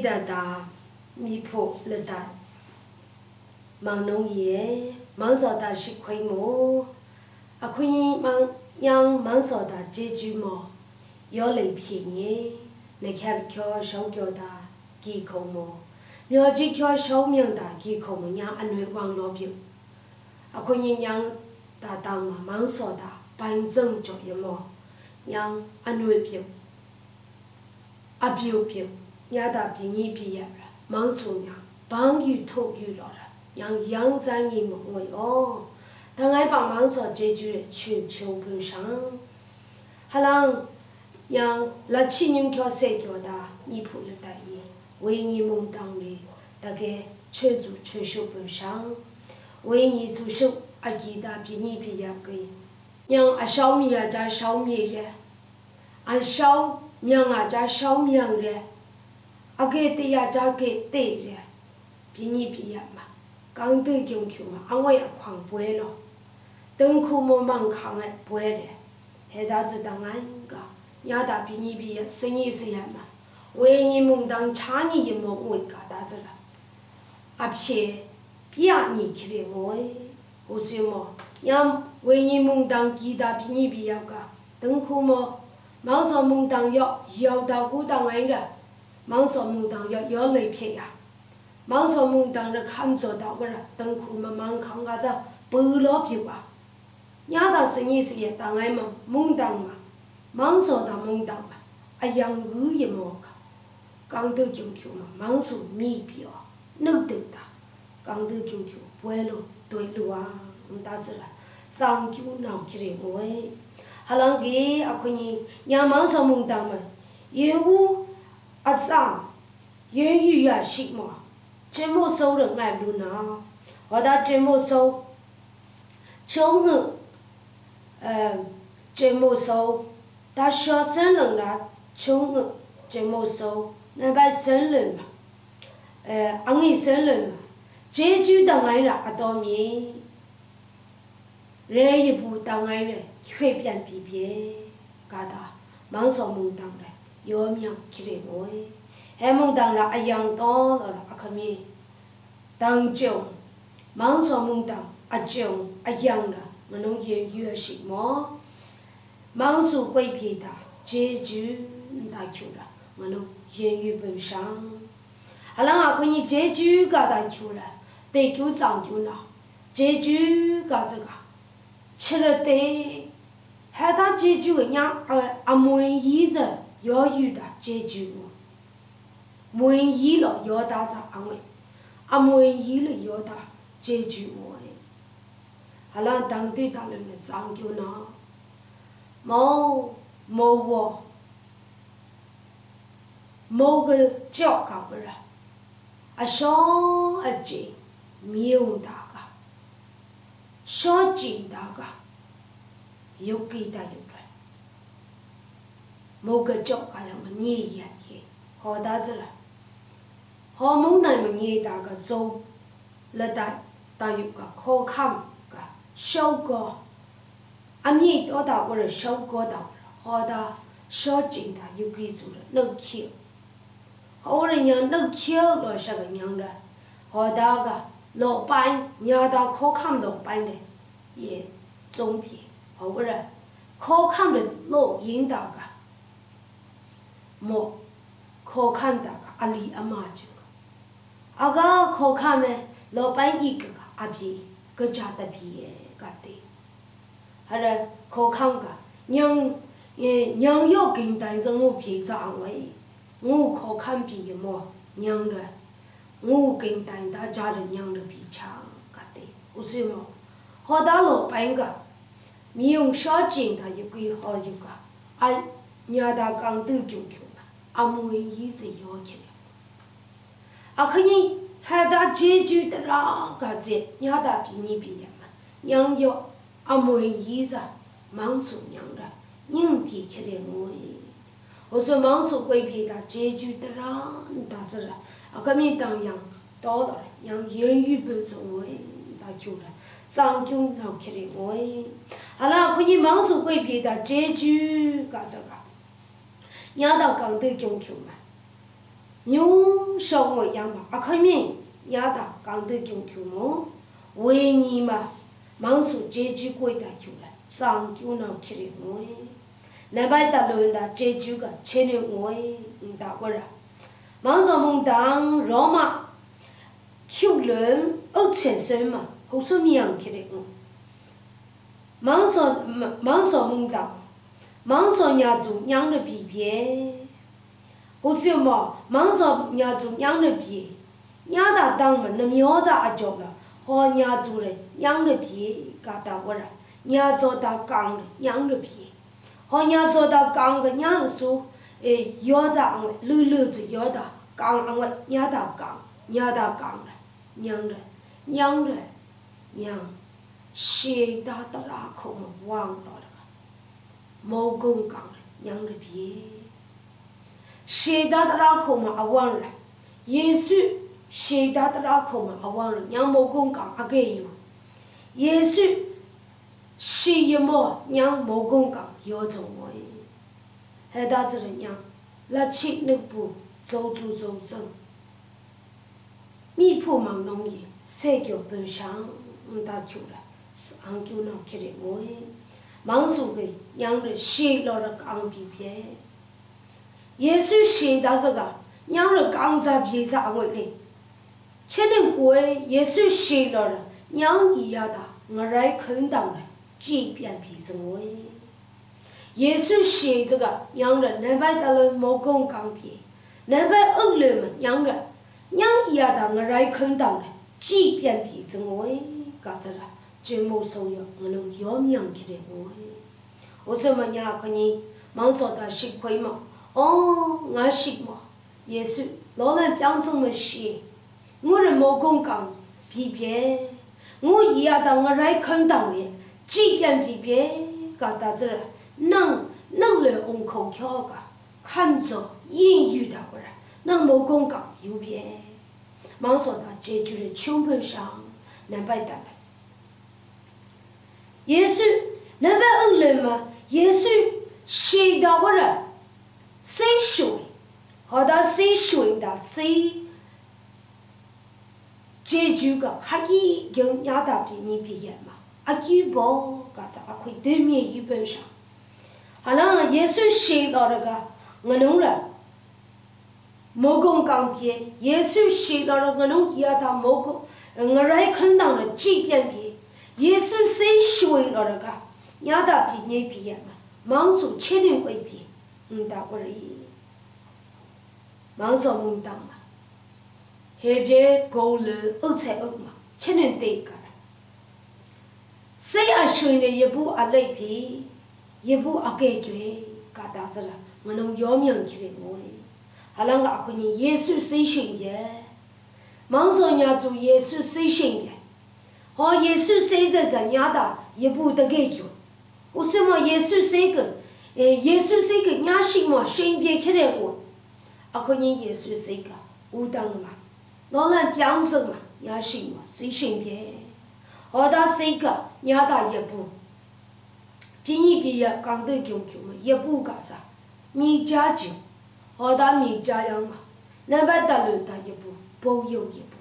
da da mi pho le da mang nông ye mang zo da shi khoi mo a khoi mang yang mang zo da je ju mo yo le phi ni ne kha kyo shao kyo da ki khou mo myo ji kyo shao myang da ki khou mo nya anwe wang lo pyu a khoi yang da da ma mang zo da ban zeng jo ye mo yang anwe pyu a pyu pyu nya da pi ni pi ya mang su nya bang yu tho yu lo da yang zan yi mo wei o当爱帮忙说解决全球不上，还让那青年条社交的你不了大意，为你梦当的大概全族全球不上，为你做手阿记得比你比也贵，让阿小米啊加小米的，按小苗啊加小苗的，阿给对呀加给对的，比你比也嘛，刚得进去嘛，俺我也狂不了。等苦么忙扛哎，不会的，还大子当俺个，伢大比你比生意是样嘛，为你们当差你一么为个大子了，阿撇别你去的我，我说么，伢为你们当几大比你比要个，等苦么，忙说们当要到古当俺个，忙说们当要累撇呀，忙说们当着看着到个了，等苦么忙扛个着不老皮哇。伢到生意是也当爱嘛，梦当嘛，忙说当梦当嘛，啊养鱼也么个，刚得进去嘛，忙说米表，能得的，刚得进去，不会咯，对路啊，大子了，上就闹起来我，还啷个啊可你，伢忙说梦当嘛，业务啊涨，言语也是嘛，这么收人爱路呢，我到这么收，穷人。这么收，他小生人啦，穷人这么收，那把生人嘛，俺们生人嘛，这就当俺啦，阿多米，人一步当俺嘞，随便比比，嘎达，忙说梦当嘞，有命起来我，还梦当啦，阿样多了啦，阿可米，当中，忙说梦当，阿中阿样啦。我弄言语是么？忙说鬼皮的，解决大球了。我弄言语本上，还让阿可你解决个大球了，对球上球了，解决个这个，吃了对，还他解决个样阿满意着要有的解决我，满意了要打着安慰，阿满意了要打解决我。还让当地当人的长久呢，我个脚搞不了，啊小啊紧，没有大个，小紧大个，有给他有个，某个脚搞样么捏也，好大子了，好蒙那么捏大个手，那大有个好看。小哥，阿米多大个人小哥大，好的小紧的有给做了能吃，好人家能吃了啥个样的，好大个老板伢到可看老板的也总比好个人可看的老引导个，么可看的个阿里阿妈就，阿个可看的老板一个个阿比个家的比。还是可看个，娘要跟带着我陪着安慰，我可看比么娘的，我跟带大家的娘的比强个的，我说么，好大老板个，没用小钱他就归好一个，啊娘大刚得进去嘛，阿母一直要起来，啊可你还大解决的啦个子，娘大比你比嘛，娘要。阿妹姨子忙说娘的，人皮起来我说忙说鬼皮的解决的啦，大着了，啊个面当样到了，让言语本身大久了，长久闹起来好了，可以忙说鬼皮的解决个这个，伢到刚得进去嘛，牛小我养嘛，开面伢的刚得进去么？为你嘛，忙说这句贵的去了，上就能去的我。那边大路的这句个前头我打过来，忙说梦当罗马，去人2层嘛，好说面去的我。忙说梦当，忙说伢做伢的皮皮。好像嘛，忙说伢做伢的皮，伢的当嘛那苗子啊叫了，好伢做的伢的皮，嘎达过来，伢做的钢的伢的皮，好伢做的钢的伢说，腰子安慰，溜子腰的钢安慰，伢的钢的，伢的，谁打的那口嘛忘了了，毛公钢的伢的皮。谁打的那口嘛忘了，耶稣谁打的那口嘛忘了，伢毛公讲阿个有，耶稣谁也么伢毛公讲有种我，还打着人伢，那去那步走，米铺忙农业，谁叫本上打球了，是安球那去的我，忙说个伢的谁老的刚皮皮。耶稣写的这个，伢的刚在皮上为嘞。前年过耶稣写了，伢一样的，我来看到了，即便皮上为。耶稣写这个，伢的那边的人没讲刚皮，那边恶人们伢的，伢一样的我来看到了，即便皮上为，搞这了，就没收入，我能要命起来我。我说么伢可你忙说的吃亏嘛？我信嘛，耶稣老人讲这么些，我人没讲批评，我一样的我来看到的，即便批评，搞到这能来用口条个，看着言语的过来，能没讲有别，忙说的解决了穷本上能白得了。耶稣能白恩人嘛？耶稣谁的过来？谁说？好的，谁说的？谁解决个？可以用伢的比你比人嘛？举报个啥？可以对面一本上。好了，耶稣写到那个我弄了，没讲钢铁。耶稣写到了我弄伢的没讲，我来看到了即便比。耶稣谁说到那个伢的比你比人嘛？忙说千年会比。打过来，忙说梦当嘛，海边高楼2层2嘛，7年对个了。谁也选了一步啊来比，一步啊解决，搞到这了，我能要命起来我。好了，我看你耶稣谁选的？忙说伢做耶稣谁选的？好，耶稣谁这个伢的一步的解决？为什么耶稣谁个？耶稣是个伢信嘛，身边起来过，可你耶稣是个无当嘛，老人表示嘛，伢信嘛，谁身边？好大是个伢大一步，比你比也刚得进去嘛，一步干啥？米家酒，好大米家样嘛，那边大路大一步，保佑一步，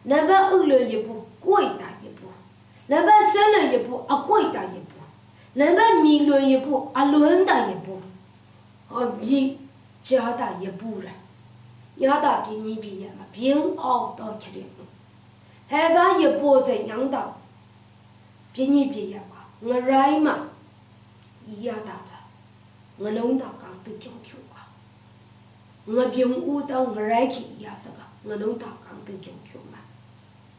那边二路一步，贵大一步，那边三路一步，贵大一步。那边米轮一步，轮大一步，米加大一步了，伢大比你比也嘛，平熬到起来，还大一步在伢大，比你比也嘛，我来嘛，一样大着，我弄到刚都进去qua，我平乌到我来去一样是个，我弄到刚都进去嘛，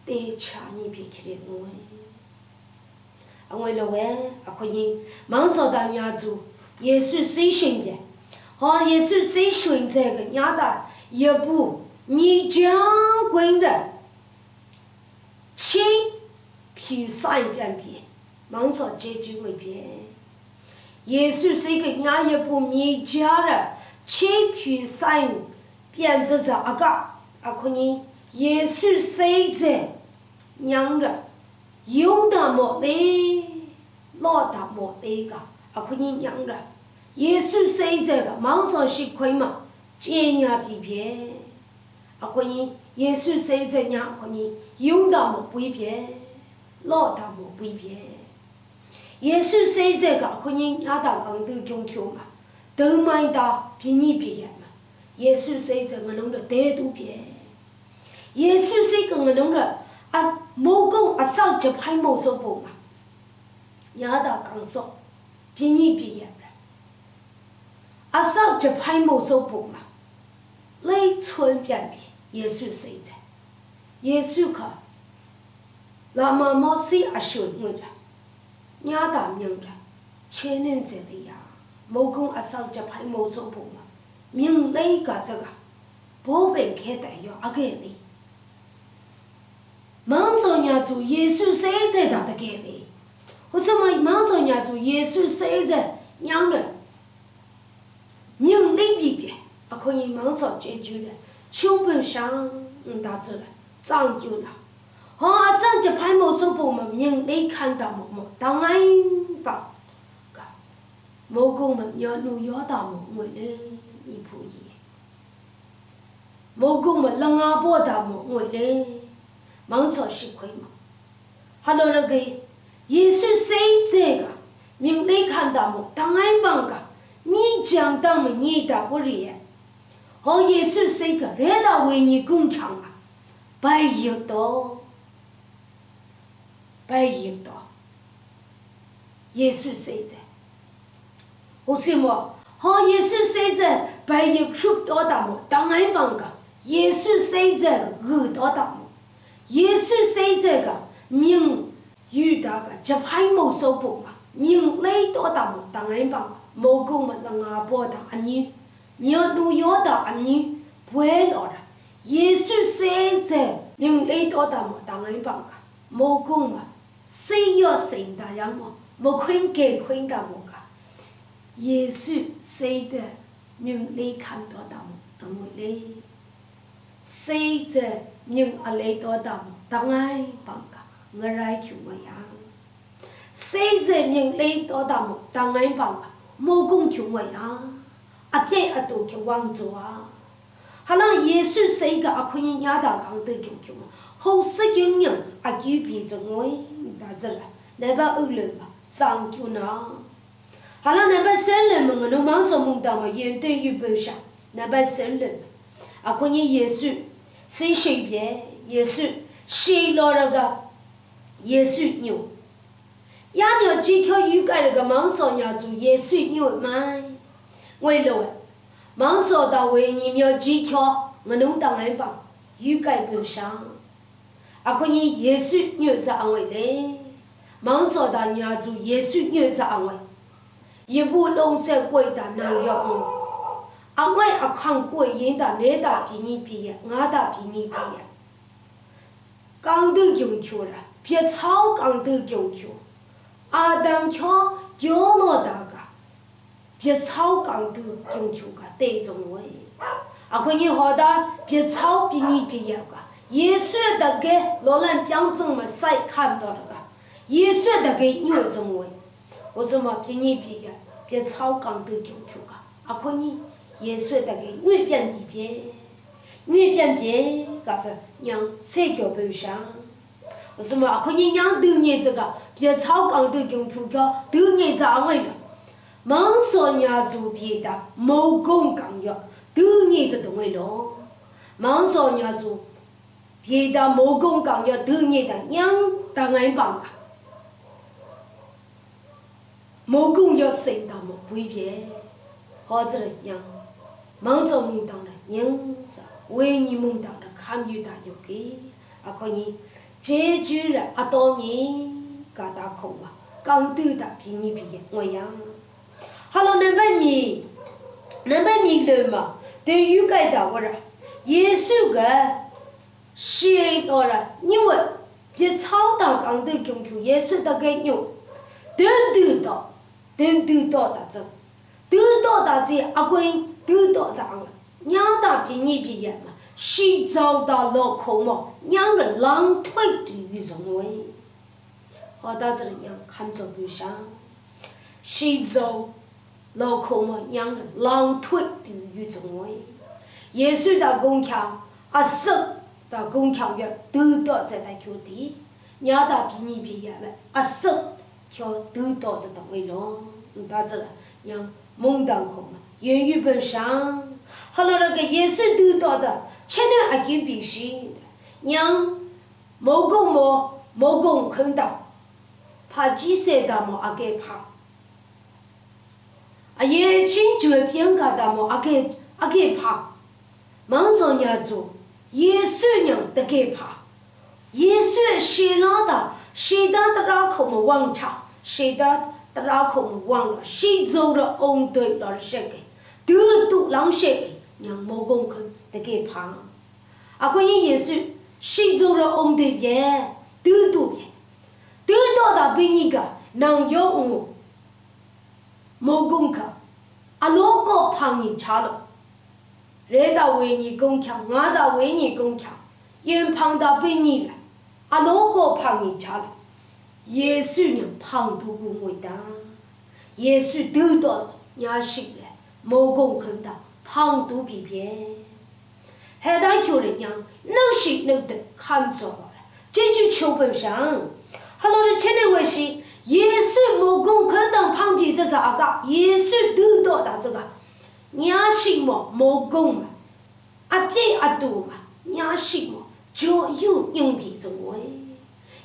得吃你比起来我。我认为可以忙说到伢做耶稣谁选的？好，耶稣谁选这个伢的一步米家滚的，切皮3遍皮，忙说这句会变。耶稣是个伢一步米家的，切皮3遍这个可以耶稣谁在伢的？用的么的，老的么的个，可以养的。耶稣谁这个忙说是亏嘛，这样皮皮。阿可你耶稣谁在呀？可你有大么不一边，老大么不一边。耶稣谁在个？可你亚当刚都中秋嘛，都买到便宜便宜嘛。耶稣谁在我弄的得多边？耶稣谁个我弄的啊？冇讲啊少就拍冇说不嘛。亚当刚说便宜便宜了，啊少就拍冇说不嘛。来村边边，耶稣谁在？耶稣可，那么冇谁啊选我了，伢大命了，前年在的呀，冇讲啊少就拍冇说不嘛，命来个这个，保本开的要啊个哩，忙说伢做耶稣谁在他的个哩，我怎么忙说伢做耶稣谁在伢人，命来比比。可以忙少解决了，穷本上大致了，长久了。好，上就拍毛说不嘛，人来看到么，当然吧。毛公们要弄要到么，为了一仆一。毛公们冷阿伯到么，为了忙少吃亏嘛。还有那个耶稣谁这个，人来看到么，当然帮个，你讲到么，你到不了。好，耶稣谁个？人家为你工厂啊，白一刀，白一刀。耶稣谁在？我什么？好，耶稣谁在？白一出刀大么？当然帮个。耶稣谁在？恶刀大么？耶稣谁在个？命遇到个，这还没说不嘛？命来刀大么？当然帮个。冇讲么？让阿伯的阿你。你要弄要到阿你不会了的，耶稣谁在命来到的么？当然帮个，冇讲嘛，谁要谁的样么？冇困给困的么个，耶稣谁的命来看到的么？当然嘞，谁在命阿来到的么？当然帮个，我来求我呀，谁在命来到的么？当然帮个，冇讲求我呀。阿别阿都叫王做啊，哈那耶稣谁个阿可以伢大讲得叫叫嘛，好十几年阿就变成我大致了，那把欧人吧，长久呢，哈那把生人们我都忙说梦到嘛，眼对于不上，那把生人，阿可以耶稣谁随便耶稣谁老那个耶稣牛，也没有几条鱼干那个忙说伢做耶稣牛嘛。为了忙说到为你要几条，我能当然帮，有改不上。阿可你耶稣有在安慰嘞，忙说到你要做耶稣有在安慰，一部龙山贵的难要么，安慰阿看贵人的那大比你比呀，我大比你比呀，刚都进去了，别吵刚都进去，阿当桥叫我大个。别吵刚都进去个对中位，阿可你好的别吵比你比呀个，耶稣的个老人标准嘛谁看到了个，耶稣的个有中位，我怎么比你比呀？别吵刚都进去个，阿可你耶稣的个越变一变，越变变个子让谁叫不上？我怎么阿可你让都你这个别吵刚都进去个，都你咋位了？忙说伢做别的，冇讲讲要，都你这东西咯。忙说伢做别的，冇讲讲要，都你的娘当然帮个。冇讲要谁的冇不别，好子的娘，忙说梦当的娘子，为你梦当的看有大有给，阿可以解决了阿多米嘎达空啊，刚对的比你比我呀。哈喽，那外面人嘛，对于该的我说，耶稣个谁到了？因为别吵到刚都进去，耶稣的个牛，都到的这，都到的这阿贵都到这了，娘大比你比呀嘛，谁找到老口嘛，娘个狼腿对于认为，好到这里娘看着不上，谁找？老口嘛，娘的狼腿对于中位，耶稣的工厂，啊生到工厂院得到这台球的，伢到比你比呀呗，啊生跳得到这当为荣，到这了，让蒙当空嘛，言语本上，好了那个也是得到这，前面还给比心的，让某公看到，怕几岁的么啊给怕，啊也请决变个的么啊给怕，忙上伢做。耶稣娘的给怕，耶稣谁让的？谁当的绕口么王朝？谁当的绕口么王了？谁走了红队了谁给？得度让谁给？娘莫公看的给怕。啊，关于耶稣谁走了红队别？得度别，得到的比你个能有我莫公看，啊，老个怕你差了。人家为你工强，我家为你工强，人胖到被你了，啊，老个胖你吃了，耶稣人胖都不伟大，耶稣得到了，伢信了，莫公看到胖都比别，还大求人家能信能得看着了，这就求不上，好了，这前面我是耶稣莫公看到旁边这咋个，耶稣得到的这个。伢信么莫讲嘛，啊别啊多嘛，伢信么教有人比中哎，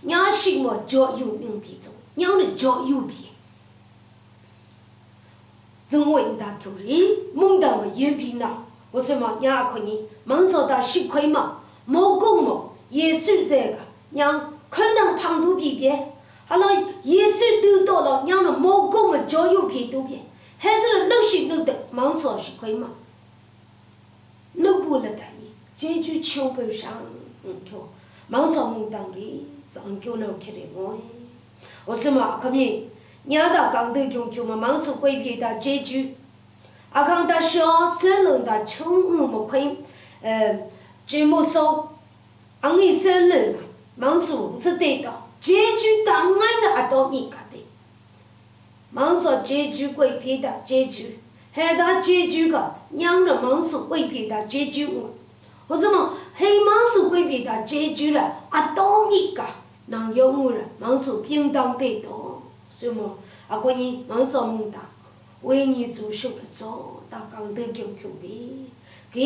伢信么教有人比中，伢的教有比，中为大头人，蒙当么也比呢，我说嘛伢可以，蒙说到吃亏嘛，莫讲么，耶稣这个伢可能胖都比别，好了耶稣得到了，伢的莫讲么教有比都比。还是能行能得，忙说是亏嘛？能不了的伊，这就求不上，求忙说蒙当里，长久了起来我。我什么可没？伢到刚得求嘛，忙说规避的这句，啊，刚到小三人的穷么亏，这么少，俺们三人啊，忙说是对的，这句当然的啊，到你个的。忙说这句规避的这句，还到这句个娘的忙说规避的这句我，我什么黑忙说规避的这句了啊，到你个能有我了，忙说平等对等，什么啊？关于忙说蒙大，为你做手了做，大刚得救救的，给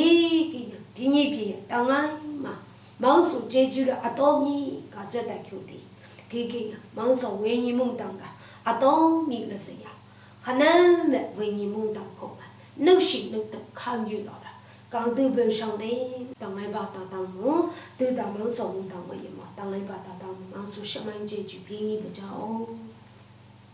比你比当然嘛，忙说这句了啊，到你个这得救的，给忙说为你蒙当的。啊，当你了这样，可能没为你蒙到过嘛，能行能得看见了了，刚得本上的，当然把他当么，得当忙说蒙当我也嘛，当然把他当忙说什么解决便宜不着。